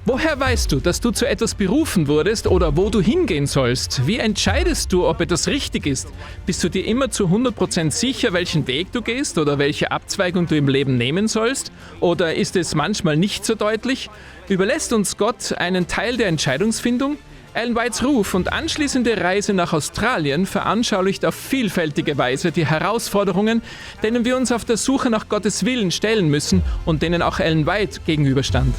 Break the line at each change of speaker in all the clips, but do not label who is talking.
Woher weißt du, dass du zu etwas berufen wurdest oder wo du hingehen sollst? Wie entscheidest du, ob etwas richtig ist? Bist du dir immer zu 100% sicher, welchen Weg du gehst oder welche Abzweigung du im Leben nehmen sollst? Oder ist es manchmal nicht so deutlich? Überlässt uns Gott einen Teil der Entscheidungsfindung? Ellen Whites Ruf und anschließende Reise nach Australien veranschaulicht auf vielfältige Weise die Herausforderungen, denen wir uns auf der Suche nach Gottes Willen stellen müssen und denen auch Ellen White gegenüberstand.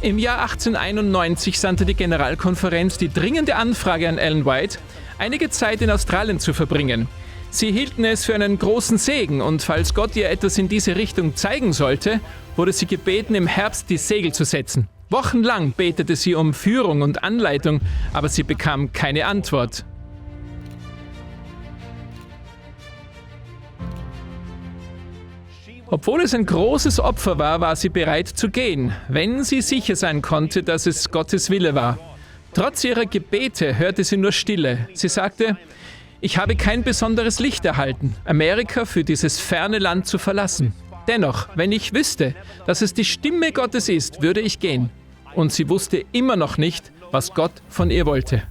Im Jahr 1891 sandte die Generalkonferenz die dringende Anfrage an Ellen White, einige Zeit in Australien zu verbringen. Sie hielten es für einen großen Segen und falls Gott ihr etwas in diese Richtung zeigen sollte, wurde sie gebeten, im Herbst die Segel zu setzen. Wochenlang betete sie um Führung und Anleitung, aber sie bekam keine Antwort. Obwohl es ein großes Opfer war, war sie bereit zu gehen, wenn sie sicher sein konnte, dass es Gottes Wille war. Trotz ihrer Gebete hörte sie nur Stille. Sie sagte: Ich habe kein besonderes Licht erhalten, Amerika für dieses ferne Land zu verlassen. Dennoch, wenn ich wüsste, dass es die Stimme Gottes ist, würde ich gehen. Und sie wusste immer noch nicht, was Gott von ihr wollte.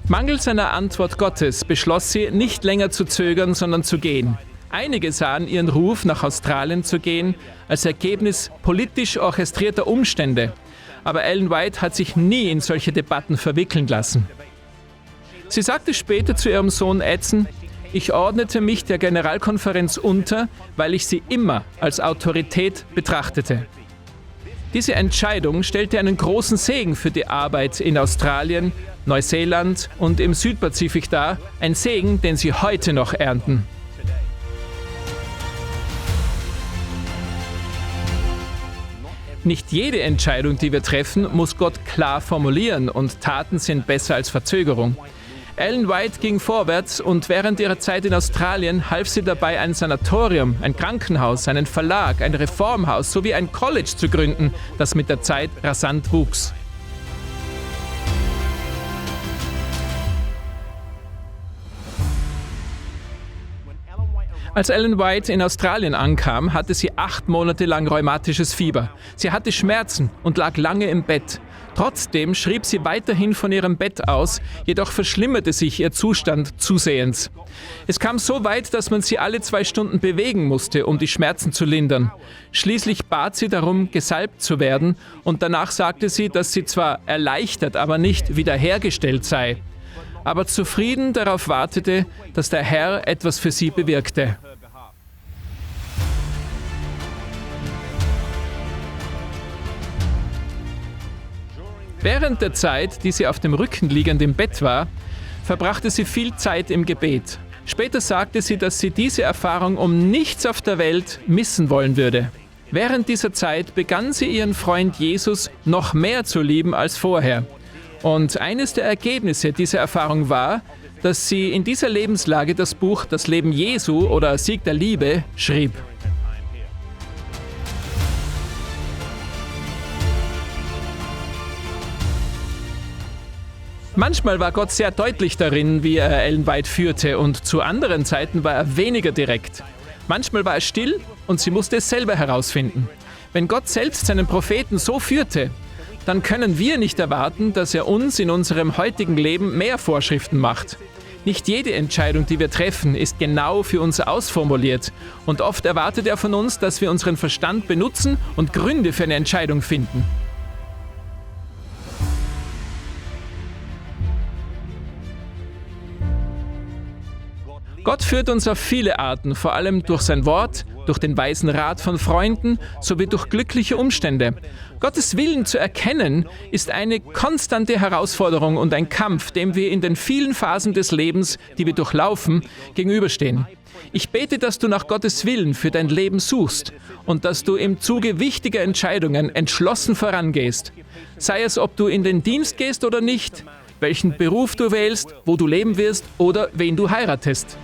Mangels einer Antwort Gottes beschloss sie, nicht länger zu zögern, sondern zu gehen. Einige sahen ihren Ruf, nach Australien zu gehen, als Ergebnis politisch orchestrierter Umstände. Aber Ellen White hat sich nie in solche Debatten verwickeln lassen. Sie sagte später zu ihrem Sohn Edson: Ich ordnete mich der Generalkonferenz unter, weil ich sie immer als Autorität betrachtete. Diese Entscheidung stellte einen großen Segen für die Arbeit in Australien, Neuseeland und im Südpazifik dar, ein Segen, den sie heute noch ernten. Nicht jede Entscheidung, die wir treffen, muss Gott klar formulieren und Taten sind besser als Verzögerung. Ellen White ging vorwärts und während ihrer Zeit in Australien half sie dabei, ein Sanatorium, ein Krankenhaus, einen Verlag, ein Reformhaus sowie ein College zu gründen, das mit der Zeit rasant wuchs. Als Ellen White in Australien ankam, hatte sie 8 Monate lang rheumatisches Fieber. Sie hatte Schmerzen und lag lange im Bett. Trotzdem schrieb sie weiterhin von ihrem Bett aus, jedoch verschlimmerte sich ihr Zustand zusehends. Es kam so weit, dass man sie alle 2 Stunden bewegen musste, um die Schmerzen zu lindern. Schließlich bat sie darum, gesalbt zu werden und danach sagte sie, dass sie zwar erleichtert, aber nicht wiederhergestellt sei, aber zufrieden darauf wartete, dass der Herr etwas für sie bewirkte. Während der Zeit, die sie auf dem Rücken liegend im Bett war, verbrachte sie viel Zeit im Gebet. Später sagte sie, dass sie diese Erfahrung um nichts auf der Welt missen wollen würde. Während dieser Zeit begann sie ihren Freund Jesus noch mehr zu lieben als vorher. Und eines der Ergebnisse dieser Erfahrung war, dass sie in dieser Lebenslage das Buch Das Leben Jesu oder Sieg der Liebe schrieb. Manchmal war Gott sehr deutlich darin, wie er Ellen White führte, und zu anderen Zeiten war er weniger direkt. Manchmal war er still und sie musste es selber herausfinden. Wenn Gott selbst seinen Propheten so führte, dann können wir nicht erwarten, dass er uns in unserem heutigen Leben mehr Vorschriften macht. Nicht jede Entscheidung, die wir treffen, ist genau für uns ausformuliert und oft erwartet er von uns, dass wir unseren Verstand benutzen und Gründe für eine Entscheidung finden. Gott führt uns auf viele Arten, vor allem durch sein Wort, durch den weisen Rat von Freunden sowie durch glückliche Umstände. Gottes Willen zu erkennen, ist eine konstante Herausforderung und ein Kampf, dem wir in den vielen Phasen des Lebens, die wir durchlaufen, gegenüberstehen. Ich bete, dass du nach Gottes Willen für dein Leben suchst und dass du im Zuge wichtiger Entscheidungen entschlossen vorangehst. Sei es, ob du in den Dienst gehst oder nicht, welchen Beruf du wählst, wo du leben wirst oder wen du heiratest.